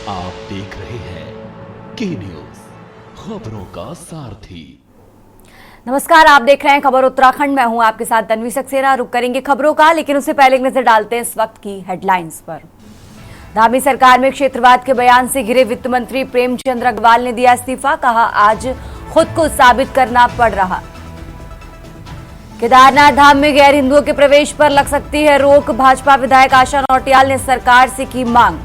आप देख रहे हैं के न्यूज, खबरों का सारथी। नमस्कार, आप देख रहे हैं खबर उत्तराखंड। मैं हूं आपके साथ तन्वी सक्सेना। रुक करेंगे खबरों का, लेकिन उससे पहले एक नजर डालते हैं इस वक्त की हेडलाइंस पर। धामी सरकार में क्षेत्रवाद के बयान से घिरे वित्त मंत्री प्रेमचंद अग्रवाल ने दिया इस्तीफा। कहा, आज खुद को साबित करना पड़ रहा। केदारनाथ धाम में गैर हिंदुओं के प्रवेश पर लग सकती है रोक। भाजपा विधायक आशा नौटियाल ने सरकार से की मांग।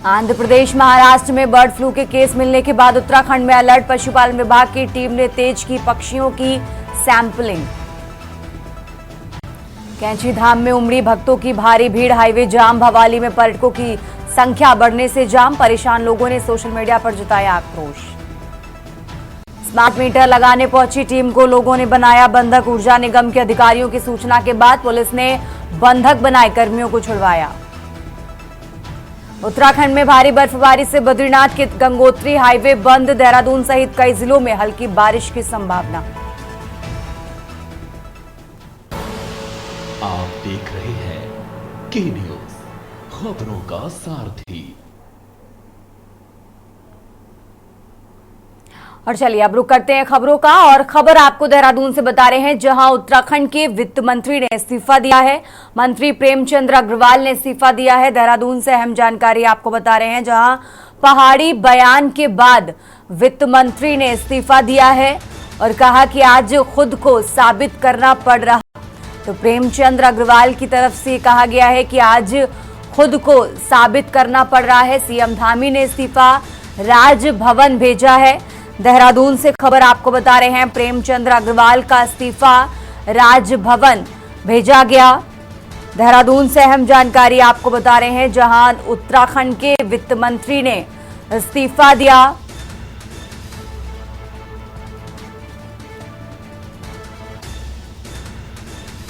आंध्र प्रदेश महाराष्ट्र में बर्ड फ्लू के केस मिलने के बाद उत्तराखंड में अलर्ट। पशुपालन विभाग की टीम ने तेज की पक्षियों की सैंपलिंग। कैंची धाम में उमड़ी भक्तों की भारी भीड़। हाईवे जाम। भवाली में पर्यटकों की संख्या बढ़ने से जाम। परेशान लोगों ने सोशल मीडिया पर जताया आक्रोश। स्मार्ट मीटर लगाने पहुंची टीम को लोगों ने बनाया बंधक। ऊर्जा निगम के अधिकारियों की सूचना के बाद पुलिस ने बंधक बनाए कर्मियों को छुड़वाया। उत्तराखंड में भारी बर्फबारी से बद्रीनाथ के गंगोत्री हाईवे बंद। देहरादून सहित कई जिलों में हल्की बारिश की संभावना। आप देख रहे हैं के न्यूज, खबरों का सारथी। और चलिए अब रुक करते हैं खबरों का, और खबर आपको देहरादून से बता रहे हैं, जहां उत्तराखंड के वित्त मंत्री ने इस्तीफा दिया है। मंत्री प्रेमचंद अग्रवाल ने इस्तीफा दिया है। देहरादून से अहम जानकारी आपको बता रहे हैं, जहां पहाड़ी बयान के बाद वित्त मंत्री ने इस्तीफा दिया है और कहा कि आज खुद को साबित करना पड़ रहा। तो प्रेमचंद अग्रवाल की तरफ से कहा गया है कि आज खुद को साबित करना पड़ रहा है। सीएम धामी ने इस्तीफा राजभवन भेजा है। देहरादून से खबर आपको बता रहे हैं, प्रेमचंद अग्रवाल का इस्तीफा राजभवन भेजा गया। देहरादून से अहम जानकारी आपको बता रहे हैं, जहां उत्तराखंड के वित्त मंत्री ने इस्तीफा दिया।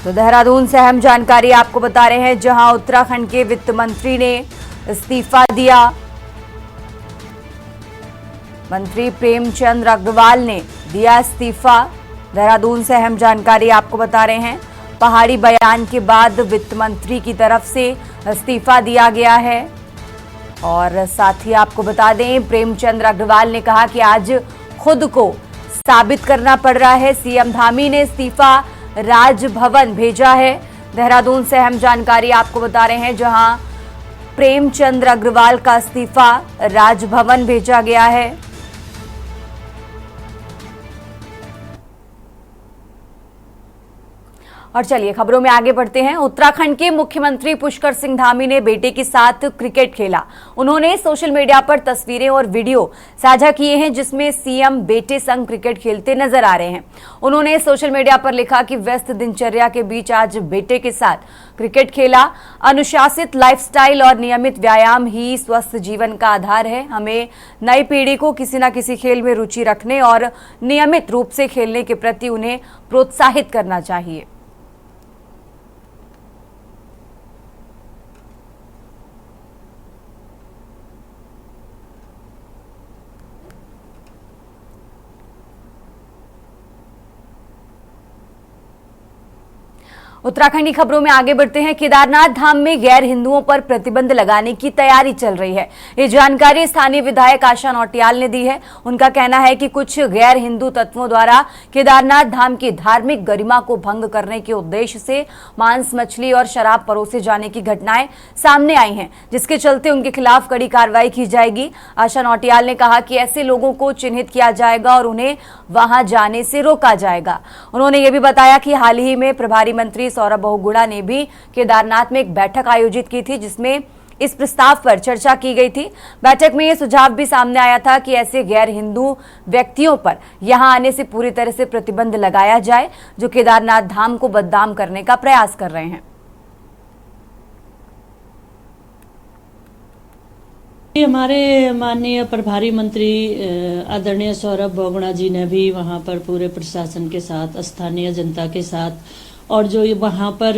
तो देहरादून से अहम जानकारी आपको बता रहे हैं, जहां उत्तराखंड के वित्त मंत्री ने इस्तीफा दिया। मंत्री प्रेमचंद अग्रवाल ने दिया इस्तीफा। देहरादून से अहम जानकारी आपको बता रहे हैं, पहाड़ी बयान के बाद वित्त मंत्री की तरफ से इस्तीफा दिया गया है। और साथ ही आपको बता दें, प्रेमचंद अग्रवाल ने कहा कि आज खुद को साबित करना पड़ रहा है। सीएम धामी ने इस्तीफा राजभवन भेजा है। देहरादून से अहम जानकारी आपको बता रहे हैं, जहां प्रेमचंद अग्रवाल का इस्तीफा राजभवन भेजा गया है। और चलिए खबरों में आगे बढ़ते हैं। उत्तराखंड के मुख्यमंत्री पुष्कर सिंह धामी ने बेटे के साथ क्रिकेट खेला। उन्होंने सोशल मीडिया पर तस्वीरें और वीडियो साझा किए हैं, जिसमें सीएम बेटे संग क्रिकेट खेलते नजर आ रहे हैं। उन्होंने सोशल मीडिया पर लिखा कि व्यस्त दिनचर्या के बीच आज बेटे के साथ क्रिकेट खेला। अनुशासित लाइफस्टाइल और नियमित व्यायाम ही स्वस्थ जीवन का आधार है। हमें नई पीढ़ी को किसी न किसी खेल में रुचि रखने और नियमित रूप से खेलने के प्रति उन्हें प्रोत्साहित करना चाहिए। उत्तराखंड की खबरों में आगे बढ़ते हैं। केदारनाथ धाम में गैर हिंदुओं पर प्रतिबंध लगाने की तैयारी चल रही है। ये जानकारी स्थानीय विधायक आशा नौटियाल ने दी है। उनका कहना है कि कुछ गैर हिंदू तत्वों द्वारा केदारनाथ धाम की धार्मिक गरिमा को भंग करने के उद्देश्य से मांस, मछली और शराब परोसे जाने की घटनाएं सामने आई हैं, जिसके चलते उनके खिलाफ कड़ी कार्रवाई की जाएगी। आशा नौटियाल ने कहा कि ऐसे लोगों को चिन्हित किया जाएगा और उन्हें वहां जाने से रोका जाएगा। उन्होंने ये भी बताया कि हाल ही में प्रभारी मंत्री सौरभ बहुगुणा ने भी केदारनाथ में एक बैठक आयोजित की थी, जिसमें इस प्रस्ताव पर चर्चा की गई थी। बैठक में यह सुझाव भी सामने आया था कि ऐसे गैर हिंदू व्यक्तियों पर यहां आने से पूरी तरह से प्रतिबंध लगाया जाए, जो केदारनाथ धाम को बदनाम करने का प्रयास कर रहे हैं। हमारे माननीय प्रभारी मंत्री आदरणीय सौरभ बहुगुणा जी ने भी वहां पर पूरे प्रशासन के साथ, स्थानीय जनता के साथ और जो ये वहाँ पर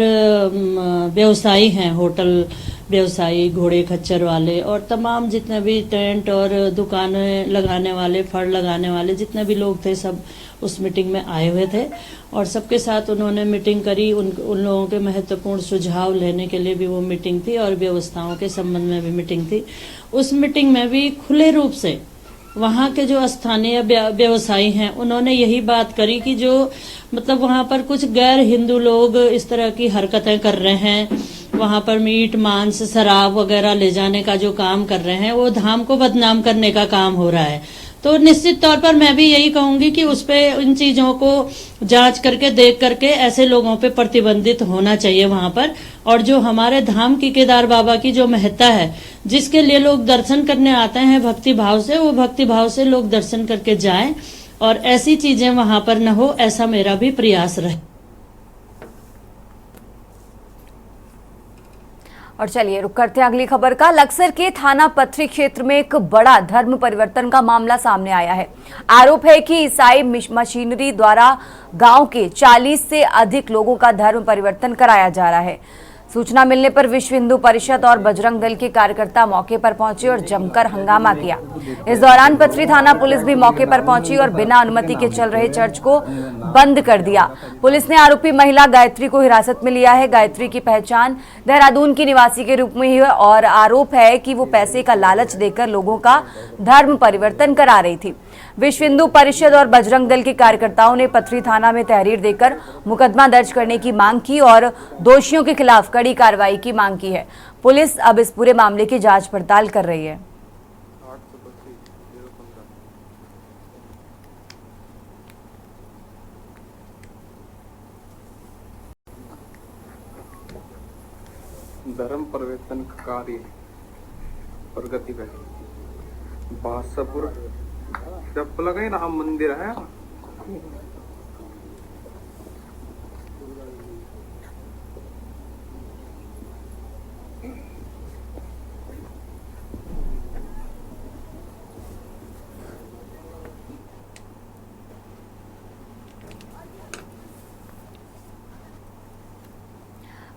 व्यवसायी हैं, होटल व्यवसायी, घोड़े खच्चर वाले और तमाम जितने भी टेंट और दुकानें लगाने वाले, फड़ लगाने वाले जितने भी लोग थे, सब उस मीटिंग में आए हुए थे। और सबके साथ उन्होंने मीटिंग करी। उन लोगों के महत्वपूर्ण सुझाव लेने के लिए भी वो मीटिंग थी और व्यवस्थाओं के संबंध में भी मीटिंग थी। उस मीटिंग में भी खुले रूप से वहाँ के जो स्थानीय व्यवसायी हैं, उन्होंने यही बात करी कि जो मतलब वहाँ पर कुछ गैर हिंदू लोग इस तरह की हरकतें कर रहे हैं, वहाँ पर मीट मांस शराब वगैरह ले जाने का जो काम कर रहे हैं, वो धाम को बदनाम करने का काम हो रहा है। तो निश्चित तौर पर मैं भी यही कहूंगी कि उस पे इन चीजों को जांच करके देख करके ऐसे लोगों पे प्रतिबंधित होना चाहिए वहां पर। और जो हमारे धाम की केदार बाबा की जो महत्ता है, जिसके लिए लोग दर्शन करने आते हैं भक्ति भाव से, वो भक्ति भाव से लोग दर्शन करके जाएं और ऐसी चीजें वहां पर न हो, ऐसा मेरा भी प्रयास रहे। और चलिए रुक करते हैं अगली खबर का। लक्सर के थाना पथरी क्षेत्र में एक बड़ा धर्म परिवर्तन का मामला सामने आया है। आरोप है कि ईसाई मशीनरी द्वारा गांव के 40 से अधिक लोगों का धर्म परिवर्तन कराया जा रहा है। सूचना मिलने पर विश्व हिंदू परिषद और बजरंग दल के कार्यकर्ता मौके पर पहुंचे और जमकर हंगामा किया। इस दौरान पथरी थाना पुलिस भी मौके पर पहुंची और बिना अनुमति के चल रहे चर्च को बंद कर दिया। पुलिस ने आरोपी महिला गायत्री को हिरासत में लिया है। गायत्री की पहचान देहरादून की निवासी के रूप में हुई है और आरोप है कि वो पैसे का लालच देकर लोगों का धर्म परिवर्तन करा रही थी। विश्व हिंदू परिषद और बजरंग दल के कार्यकर्ताओं ने पथरी थाना में तहरीर देकर मुकदमा दर्ज करने की मांग की और दोषियों के खिलाफ कड़ी कार्रवाई की मांग की है। पुलिस अब इस पूरे मामले की जांच पड़ताल कर रही है। धर्म परिवर्तन कार्य प्रगति पे बादशाहपुर जब लगे राम मंदिर है।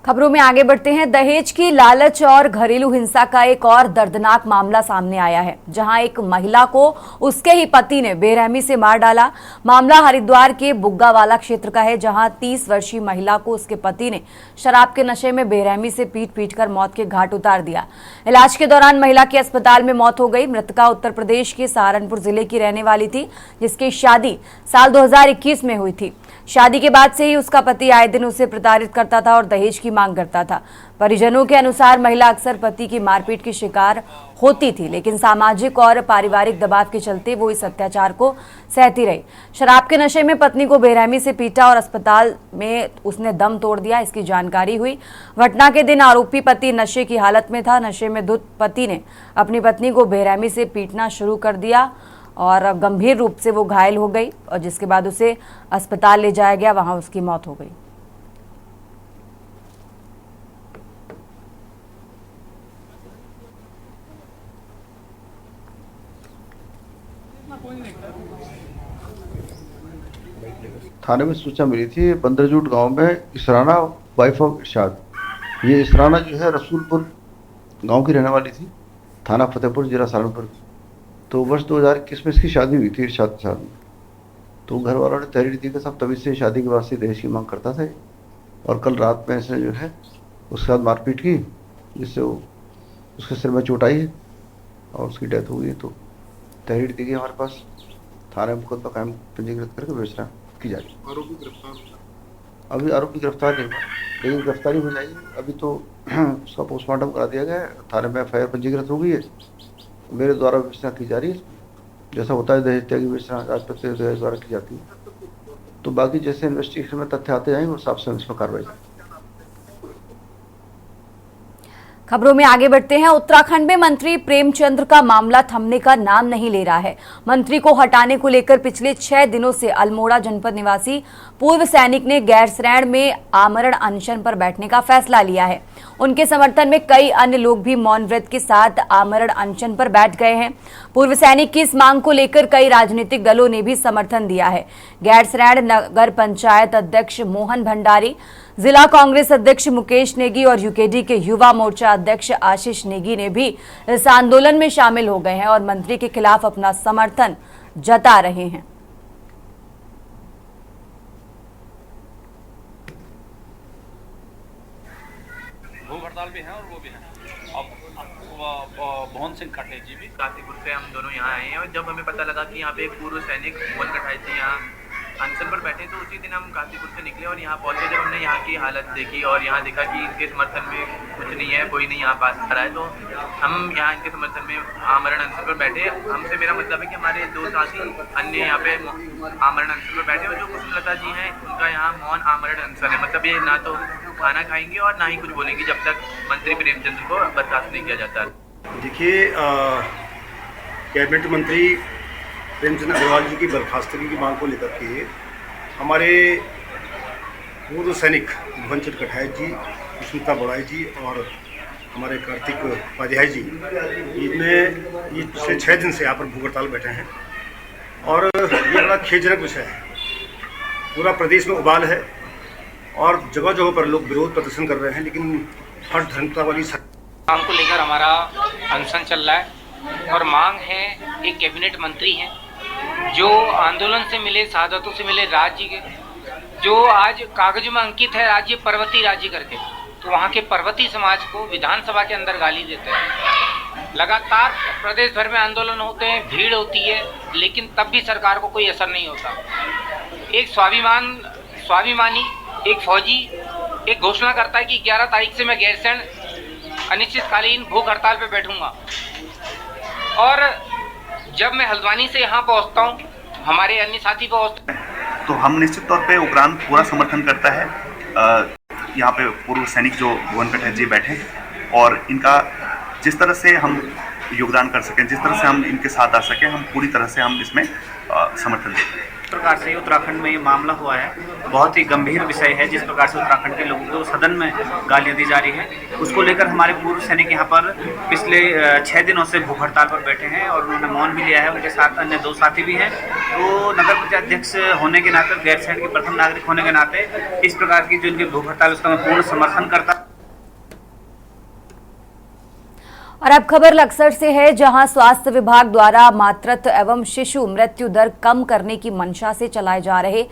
खबरों में आगे बढ़ते हैं। दहेज की लालच और घरेलू हिंसा का एक और दर्दनाक मामला सामने आया है, जहां एक महिला को उसके ही पति ने बेरहमी से मार डाला। मामला हरिद्वार के बुग्गावाला क्षेत्र का है, जहां 30 वर्षीय महिला को उसके पति ने शराब के नशे में बेरहमी से पीट कर मौत के घाट उतार दिया। इलाज के दौरान महिला की अस्पताल में मौत हो गई। मृतका उत्तर प्रदेश के सहारनपुर जिले की रहने वाली थी, जिसकी शादी साल 2021 में हुई थी। शादी के बाद से ही उसका पति आए दिन उसे प्रताड़ित करता था और दहेज की मांग करता था। परिजनों के अनुसार महिला अक्सर पति की मारपीट की शिकार होती थी, लेकिन सामाजिक और पारिवारिक दबाव के चलते वो इस अत्याचार को सहती रही। शराब के नशे में पत्नी को बेरहमी से पीटा और अस्पताल में उसने दम तोड़ दिया, इसकी जानकारी हुई। घटना के दिन आरोपी पति नशे की हालत में था। नशे में धुत पति ने अपनी पत्नी को बेरहमी से पीटना शुरू कर दिया और गंभीर रूप से वो घायल हो गई और जिसके बाद उसे अस्पताल ले जाया गया, वहां उसकी मौत हो गई। थाने में सूचना मिली थी बंदरजूट गांव में इसराना वाइफ ऑफ इरशाद। ये इसराना जो है रसूलपुर गांव की रहने वाली थी, थाना फतेहपुर, जिला सहारनपुर। तो वर्ष 2021 में इसकी शादी हुई थी इरशाद के साथ में। तो घर वालों ने तहरीर दी कि सब तभी से शादी के बाद से दहेज की मांग करता था और कल रात में इसने जो है उसके साथ मारपीट की, जिससे वो उसके सिर में चोट आई है और उसकी डेथ हो गई। तो तहरीर दी गई हमारे पास, थाने में मुकदमा कायम पंजीकृत करके बेचना की जा रही है। आरोपी गिरफ्तार, अभी आरोपी गिरफ्तार नहीं हुआ, लेकिन गिरफ्तारी हो जाएगी। अभी तो उसका पोस्टमार्टम करा दिया गया है, थाने में FIR पंजीकृत हो गई है। मेरे द्वारा विवेचना की जा रही है। जैसा होता है दहेज की विवेचना राजपत्र दहेज द्वारा की जाती है। तो बाकी जैसे इन्वेस्टिगेशन में तथ्य आते जाएंगे उस हिसाब से इसमें कार्रवाई। खबरों में आगे बढ़ते हैं। उत्तराखंड में मंत्री प्रेमचंद्र का मामला थमने का नाम नहीं ले रहा है। मंत्री को हटाने को लेकर पिछले 6 दिनों से अल्मोड़ा जनपद निवासी पूर्व सैनिक ने गैरसैंण में आमरण अनशन पर बैठने का फैसला लिया है। उनके समर्थन में कई अन्य लोग भी मौन व्रत के साथ आमरण अनशन पर बैठ गए हैं। पूर्व सैनिक की इस मांग को लेकर कई राजनीतिक दलों ने भी समर्थन दिया है। गैरसैंण नगर पंचायत अध्यक्ष मोहन भंडारी, जिला कांग्रेस अध्यक्ष मुकेश नेगी और यूकेडी के युवा मोर्चा अध्यक्ष आशीष नेगी ने भी इस आंदोलन में शामिल हो गए हैं और मंत्री के खिलाफ अपना समर्थन जता रहे हैं। भूख हड़ताल भी है और वो भी है। अब मोहन सिंह खट्टे जी भी काशीपुर से हम दोनों यहाँ आए हैं और जब हमें पता लगा कि यहाँ पे एक पूर्व सैनिक मोहन कटाई जी यहाँ अनशन पर बैठे तो उसी दिन हम काशीपुर से निकले और यहाँ पहुँचे। जब हमने यहाँ की हालत देखी और यहाँ देखा कि इनके समर्थन में कुछ नहीं है, कोई नहीं यहाँ पास आ रहा है, तो हम यहाँ इनके समर्थन में आमरण अनशन पर बैठे। हमसे मेरा मतलब है कि हमारे दो साथी अन्य यहाँ पे आमरण अनशन पर बैठे और जो कुसुमलता जी हैं उनका यहाँ मौन आमरण अनशन है। मतलब ये ना तो खाना खाएंगे और ना ही कुछ बोलेंगे जब तक मंत्री प्रेमचंद को बर्खास्त नहीं किया जाता। देखिए, कैबिनेट मंत्री प्रेमचंद अग्रवाल जी की बर्खास्तगी की मांग को लेकर के हमारे पूर्व सैनिक मोहन चंद कटायत जी, स्मिता बड़ाई जी और हमारे कार्तिक उपाध्याय जी ये पिछले 6 दिन से यहाँ पर भूख हड़ताल बैठे हैं और ये बड़ा खेदजनक विषय है। पूरा प्रदेश में उबाल है और जगह जगह पर लोग विरोध प्रदर्शन कर रहे हैं, लेकिन हर धर्मता वाली मांग को लेकर हमारा अनशन चल रहा है और मांग है एक कैबिनेट मंत्री हैं जो आंदोलन से मिले, शहादतों से मिले राज्य के, जो आज कागज में अंकित है राज्य पर्वतीय राज्य करके, तो वहाँ के पर्वतीय समाज को विधानसभा के अंदर गाली देते हैं। लगातार प्रदेश भर में आंदोलन होते हैं, भीड़ होती है, लेकिन तब भी सरकार को कोई असर नहीं होता। एक स्वाभिमानी एक फौजी एक घोषणा करता है कि 11 तारीख से मैं गैरसैंण अनिश्चितकालीन भूख हड़ताल पे बैठूंगा, और जब मैं हल्द्वानी से यहाँ पहुँचता हूँ, हमारे अन्य साथी पहुँचते हैं, तो हम निश्चित तौर पे उग्रांत पूरा समर्थन करता है। यहाँ पे पूर्व सैनिक जो मोहन कटायत जी बैठे और इनका जिस तरह से हम योगदान कर सकें, जिस तरह से हम इनके साथ आ सकें, हम पूरी तरह से हम इसमें समर्थन देते हैं। जिस प्रकार से उत्तराखंड में ये मामला हुआ है, बहुत ही गंभीर विषय है। जिस प्रकार से उत्तराखंड के लोगों को सदन में गालियां दी जा रही है, उसको लेकर हमारे पूर्व सैनिक यहाँ पर पिछले 6 दिनों से भूख हड़ताल पर बैठे हैं और उन्होंने मौन भी लिया है। उनके साथ अन्य 2 साथी भी हैं। तो नगर पंचायत अध्यक्ष होने के नाते, गैरसैंण के प्रथम नागरिक होने के नाते इस प्रकार की जो इनकी भूख हड़ताल उसका मैं पूर्ण समर्थन करता। और अब खबर लक्सर से है, जहां स्वास्थ्य विभाग द्वारा मातृत्व एवं शिशु मृत्यु दर कम करने की मंशा से चलाए जा रहे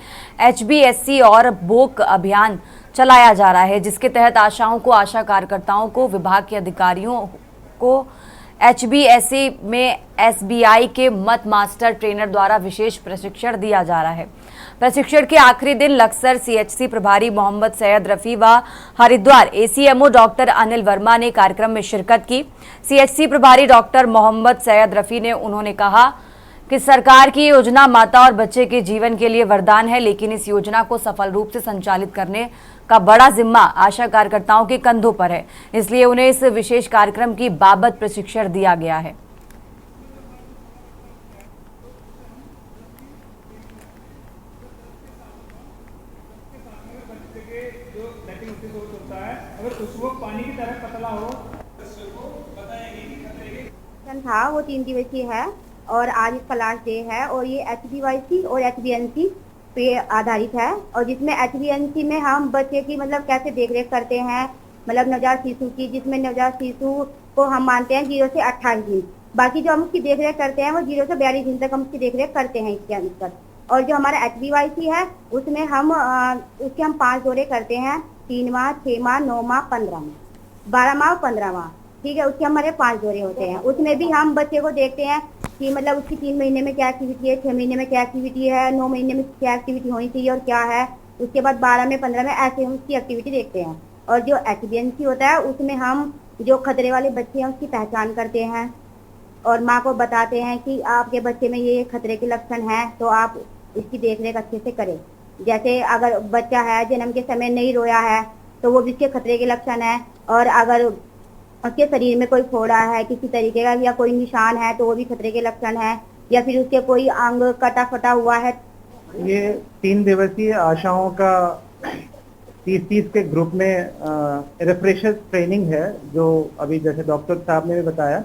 HBSC और बोक अभियान चलाया जा रहा है, जिसके तहत आशाओं को, आशा कार्यकर्ताओं को, विभाग के अधिकारियों को HBSC में SBI के मत मास्टर ट्रेनर द्वारा विशेष प्रशिक्षण दिया जा रहा है। प्रशिक्षण के आखिरी दिन लक्सर CHC प्रभारी मोहम्मद सैयद रफी व हरिद्वार ACMO डॉक्टर अनिल वर्मा ने कार्यक्रम में शिरकत की। CHC प्रभारी डॉक्टर मोहम्मद सैयद रफी ने उन्होंने कहा कि सरकार की योजना माता और बच्चे के जीवन के लिए वरदान है, लेकिन इस योजना को सफल रूप से संचालित करने का बड़ा जिम्मा आशा कार्यकर्ताओं के कंधों पर है, इसलिए उन्हें इस विशेष कार्यक्रम की बाबत प्रशिक्षण दिया गया है। पानी की तरह पतला हो था वो 3 दिवसीय है और आज इसका लास्ट डे है और ये HBYC और HBNC पे आधारित है, और जिसमें HBNC में हम बच्चे की मतलब कैसे देखरेख करते हैं, मतलब नवजात शिशु की, जिसमें नवजात शिशु को हम मानते हैं 0 से 28 दिन। बाकी जो हम उसकी देखरेख करते हैं वो 0 से 42 दिन तक हम उसकी देखरेख करते हैं इसके अंदर। और जो हमारा HBYC है उसमें हम उसके हम 5 दौरे करते हैं, 3 माह, 6 माह, 9 माह, 15 माह, 12 माह और 15 माह, ठीक है। उसके हमारे 5 दौरे होते हैं। उसमें भी हम बच्चे को देखते हैं कि मतलब उसकी 3 महीने में क्या एक्टिविटी है, 6 महीने में क्या एक्टिविटी है, 9 महीने में क्या एक्टिविटी होनी चाहिए और क्या है, उसके बाद 12 में, 15 में, ऐसे हम उसकी एक्टिविटी देखते हैं। और जो HBNC होता है उसमें हम जो खतरे वाले बच्चे हैं उसकी पहचान करते हैं और माँ को बताते हैं कि आपके बच्चे में ये खतरे के लक्षण हैं, तो आप इसकी देखरेख अच्छे से करें। जैसे अगर बच्चा है जन्म के समय नहीं रोया है तो वो भी इसके खतरे के लक्षण है, और अगर उसके शरीर में कोई फोड़ा है किसी तरीके का या कोई निशान है तो वो भी खतरे के लक्षण है, या फिर उसके कोई अंग कटा फटा हुआ है। ये 3 दिवसीय आशाओं का 30 के ग्रुप में रिफ्रेशर ट्रेनिंग है, जो अभी जैसे डॉक्टर साहब ने भी बताया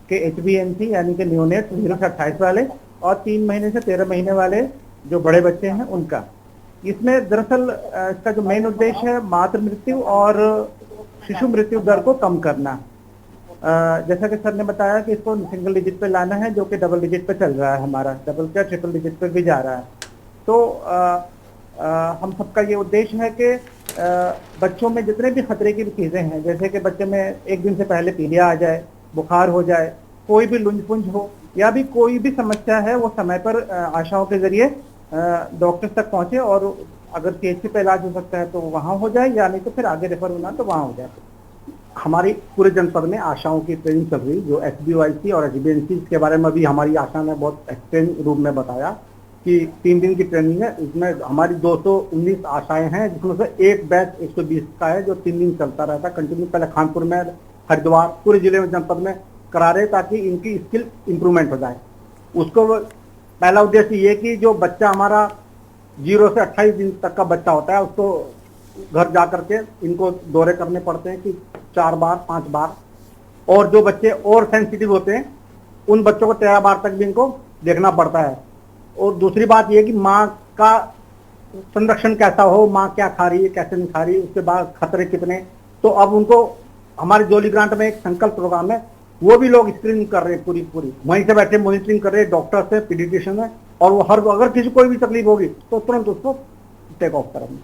कि HBNC यानी कि न्यूनेट 0 से 28 वाले और 3 महीने से 13 महीने वाले जो बड़े बच्चे हैं उनका, इसमें दरअसल इसका जो मेन उद्देश्य है मातृ मृत्यु और शिशु मृत्यु दर को कम करना। जैसा कि सर ने बताया कि इसको सिंगल डिजिट पे लाना है, जो कि डबल डिजिट पे चल रहा है, हमारा डबल क्या ट्रिपल डिजिट पे भी जा रहा है। तो हम सबका ये उद्देश्य है कि बच्चों में जितने भी खतरे की चीज़ें हैं, जैसे कि बच्चे में एक दिन से पहले पीलिया आ जाए, बुखार हो जाए, कोई भी लुंज-पुंज हो या भी कोई भी समस्या है, वो समय पर आशाओं के जरिए डॉक्टर तक पहुंचे और अगर CHC पे इलाज हो सकता है तो वहाँ हो जाए, या नहीं तो फिर आगे रेफर होना तो वहाँ हो जाए। हमारी पूरे जनपद में आशाओं की ट्रेनिंग चल रही, जो SBYC और HBNC के बारे में भी हमारी आशा ने बहुत एक्सटेंड रूप में बताया कि 3 दिन की ट्रेनिंग है। इसमें हमारी 219 आशाएं हैं, जिसमें से एक बैच 120 का है जो 3 दिन चलता रहता है कंटिन्यू। पहले खानपुर में, हरिद्वार, पूरे जिले में, जनपद में करा रहे ताकि इनकी स्किल इंप्रूवमेंट हो जाए। उसको पहला उद्देश्य ये कि जो बच्चा हमारा 0 से 28 दिन तक का बच्चा होता है, उसको घर जा करके इनको दौरे करने पड़ते हैं कि 4 बार 5 बार, और जो बच्चे और सेंसिटिव होते हैं उन बच्चों को 13 बार तक भी इनको देखना पड़ता है। और दूसरी बात यह कि माँ का संरक्षण कैसा हो, माँ क्या खा रही है, कैसे नहीं खा रही है, उसके बाद खतरे कितने। तो अब उनको हमारे जोली ग्रांट में एक संकल्प प्रोग्राम है, वो भी लोग स्क्रीनिंग कर रहे हैं, पूरी वहीं से बैठे मॉनिटरिंग कर रहे हैं डॉक्टर से, पीडियाट्रिशियन है, और वो हर अगर किसी कोई भी तकलीफ होगी तो तुरंत उसको टेक ऑफ करेंगे।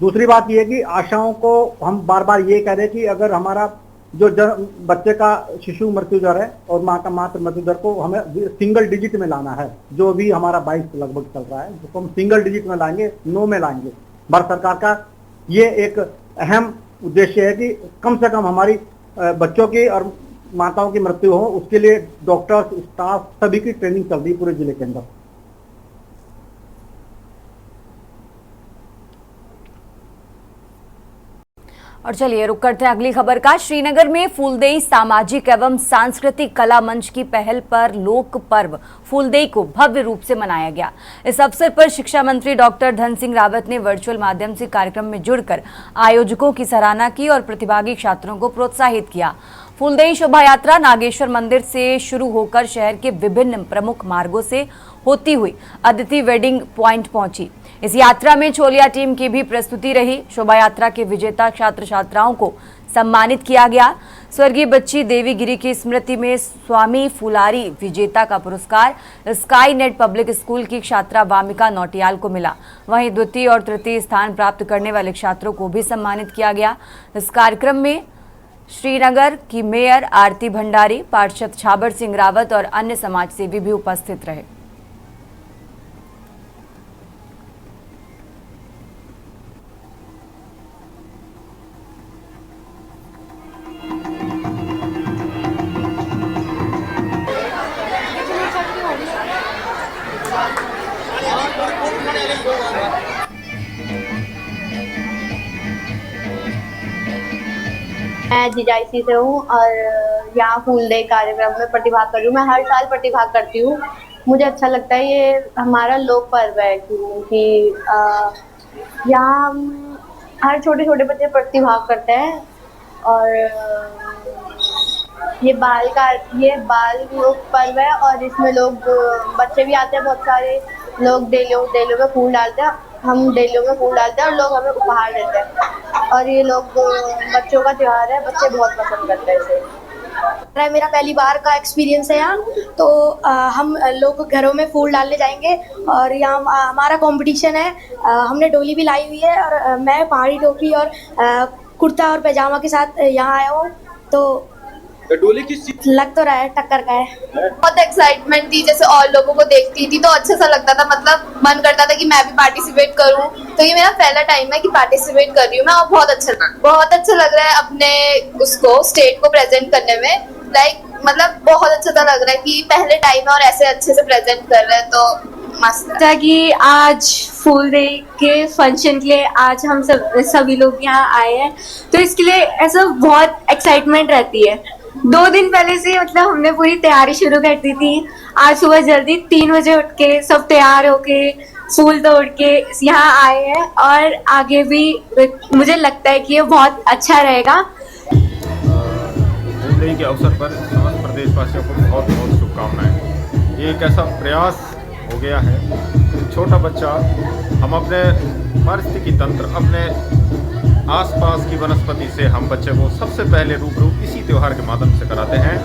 दूसरी बात यह कि आशाओं को हम बार बार ये कह रहे हैं कि अगर हमारा जो बच्चे का शिशु मृत्यु दर है और माँ का मातृ मृत्यु दर को हमें सिंगल डिजिट में लाना है, जो भी हमारा 22 लगभग चल रहा है, जिसको हम सिंगल डिजिट में लाएंगे, 9 में लाएंगे। भारत सरकार का ये एक अहम उद्देश्य है कि कम से कम हमारी बच्चों की और माताओं की मृत्यु हो, उसके लिए डॉक्टर्स, स्टाफ सभी की ट्रेनिंग चल रही है पूरे जिले के अंदर। और चलिए रुक करते हैं अगली खबर का। श्रीनगर में फूलदेई सामाजिक एवं सांस्कृतिक कला मंच की पहल पर लोक पर्व फूलदेई को भव्य रूप से मनाया गया। इस अवसर पर शिक्षा मंत्री डॉक्टर धन सिंह रावत ने वर्चुअल माध्यम से कार्यक्रम में जुड़कर आयोजकों की सराहना की और प्रतिभागी छात्रों को प्रोत्साहित किया। फूलदेई शोभा यात्रा नागेश्वर मंदिर से शुरू होकर शहर के विभिन्न प्रमुख मार्गों से होती हुई अदिति वेडिंग पॉइंट पहुंची। इस यात्रा में छोलिया टीम की भी प्रस्तुति रही। शोभा यात्रा के विजेता छात्र छात्राओं को सम्मानित किया गया। स्वर्गीय बच्ची देवी गिरी की स्मृति में स्वामी फुलारी विजेता का पुरस्कार स्काई नेट पब्लिक स्कूल की छात्रा वामिका नौटियाल को मिला। वहीं द्वितीय और तृतीय स्थान प्राप्त करने वाले छात्रों को भी सम्मानित किया गया। इस कार्यक्रम में श्रीनगर की मेयर आरती भंडारी, पार्षद छाबर सिंह रावत और अन्य समाजसेवी भी उपस्थित रहे। मैं जीजाईसी से हूँ और यहाँ फूलदेई कार्यक्रम में प्रतिभाग कर रही हूँ। मैं हर साल प्रतिभाग करती हूँ, मुझे अच्छा लगता है। ये हमारा लोक पर्व है क्योंकि यहाँ हम हर छोटे छोटे बच्चे प्रतिभाग करते हैं और ये बाल लोक पर्व है और इसमें लोग बच्चे भी आते हैं, बहुत सारे लोग डेलियों में फूल डालते हैं। हम डेलियों में फूल डालते हैं और लोग हमें उपहार देते हैं और ये लोग बच्चों का त्योहार है, बच्चे बहुत पसंद करते हैं इसे। मेरा पहली बार का एक्सपीरियंस है यहाँ, तो हम लोग घरों में फूल डालने जाएंगे और यहाँ हमारा कंपटीशन है। हमने डोली भी लाई हुई है और मैं पहाड़ी टोपी और कुर्ता और पैजामा के साथ यहाँ आया हूँ। तो डोली किस चीज लग तो रहा है टक्कर का है। बहुत एक्साइटमेंट थी, जैसे और लोगों को देखती थी तो अच्छा सा लगता था, मतलब मन करता था कि मैं भी पार्टिसिपेट करूं। तो ये मेरा पहला टाइम है कि पार्टिसिपेट कर रही हूँ मैं और बहुत अच्छा लग रहा है अपने उसको स्टेट को प्रेजेंट करने में। मतलब बहुत अच्छा सा लग रहा है कि पहले टाइम है और ऐसे अच्छे से प्रेजेंट कर रहे हैं, तो मस्त है। कि आज फूलदेई के फंक्शन के लिए आज हम सभी लोग यहाँ आए हैं, तो इसके लिए ऐसा बहुत एक्साइटमेंट रहती है। 2 दिन पहले से मतलब हमने पूरी तैयारी शुरू कर दी थी। आज सुबह जल्दी 3 बजे उठ के सब तैयार होके फूल तोड़ के यहाँ आए हैं और आगे भी मुझे लगता है कि ये बहुत अच्छा रहेगा। फूलदेई के अवसर पर समस्त प्रदेशवासियों को बहुत बहुत शुभकामनाएं। ये एक ऐसा प्रयास हो गया है छोटा बच्चा, हम अपने पारिस्थितिकी तंत्र, अपने आसपास की वनस्पति से हम बच्चे को सबसे पहले रूबरू इसी त्यौहार के माध्यम से कराते हैं।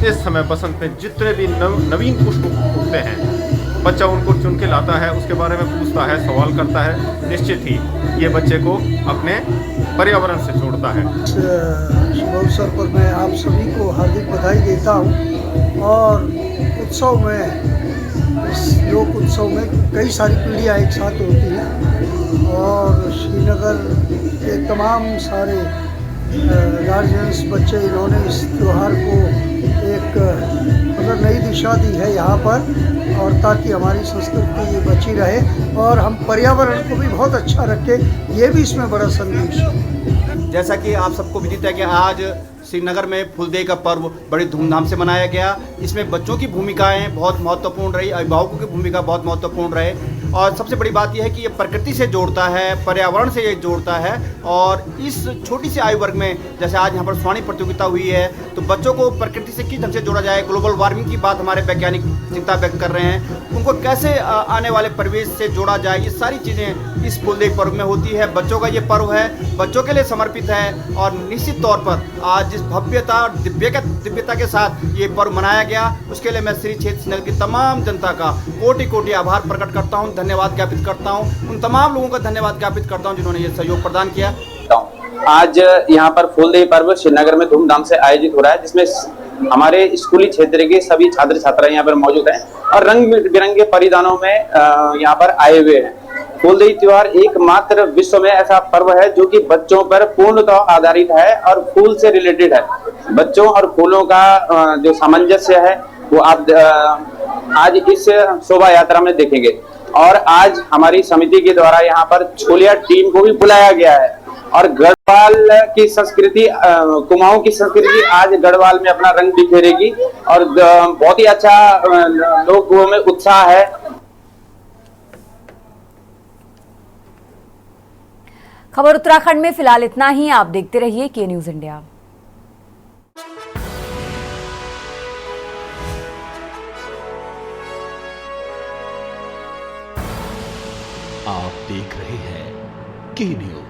इस समय बसंत में जितने भी नवीन पुष्प उगते हैं, बच्चा उनको चुन के लाता है, उसके बारे में पूछता है, सवाल करता है। निश्चित ही ये बच्चे को अपने पर्यावरण से जोड़ता है। शुभ अवसर पर मैं आप सभी को हार्दिक बधाई देता हूँ। और उत्सव में, इस लोक उत्सव में कई सारी पीढ़ियाँ एक साथ होती हैं और श्रीनगर के तमाम सारे गार्जियंस, बच्चे, इन्होंने इस त्यौहार को एक मतलब नई दिशा दी है यहाँ पर, और ताकि हमारी संस्कृति बची रहे और हम पर्यावरण को भी बहुत अच्छा रखें, ये भी इसमें बड़ा संदेश है। जैसा कि आप सबको विदित है कि आज श्रीनगर में फूलदेई का पर्व बड़ी धूमधाम से मनाया गया। इसमें बच्चों की भूमिकाएं बहुत महत्वपूर्ण रही, अभिभावकों की भूमिका बहुत महत्वपूर्ण रहे, और सबसे बड़ी बात यह है कि ये प्रकृति से जोड़ता है, पर्यावरण से ये जोड़ता है। और इस छोटी सी आयु वर्ग में जैसे आज यहाँ पर स्वर्ण प्रतियोगिता हुई है, तो बच्चों को प्रकृति से किस ढंग से जोड़ा जाए, ग्लोबल वार्मिंग की बात हमारे वैज्ञानिक चिंता व्यक्त कर रहे हैं, उनको कैसे आने वाले परिवेश से जोड़ा जाए, ये सारी चीज़ें इस फूलदेई पर्व में होती है। बच्चों का ये पर्व है, बच्चों के लिए समर्पित है, और निश्चित तौर पर आज जिस भव्यता और दिव्यता के साथ ये पर्व मनाया गया, उसके लिए मैं श्री क्षेत्र श्रीनगर की तमाम जनता का कोटि कोटि आभार प्रकट करता हूँ, धन्यवाद ज्ञापित करता हूँ। उन तमाम लोगों का धन्यवाद ज्ञापित करता हूँ जिन्होंने ये सहयोग प्रदान किया। आज यहाँ पर फूलदेई पर्व श्रीनगर में धूमधाम से आयोजित हो रहा है, जिसमें हमारे स्कूली क्षेत्र के सभी छात्र छात्राएं यहाँ पर मौजूद हैं और रंग बिरंगे परिधानों में यहाँ पर आए हुए हैं। फूलदेई त्योहार एकमात्र विश्व में ऐसा पर्व है जो कि बच्चों पर पूर्णतः आधारित है और फूल से रिलेटेड है। बच्चों और फूलों का जो सामंजस्य है वो आप आज इस शोभा यात्रा में देखेंगे। और आज हमारी समिति के द्वारा यहाँ पर छोलिया टीम को भी बुलाया गया है, और गढ़वाल की संस्कृति, कुमाऊं की संस्कृति आज गढ़वाल में अपना रंग बिखेरेगी, और बहुत ही अच्छा लोगों में उत्साह है। खबर उत्तराखंड में फिलहाल इतना ही। आप देखते रहिए के न्यूज इंडिया। आप देख रहे हैं के न्यूज।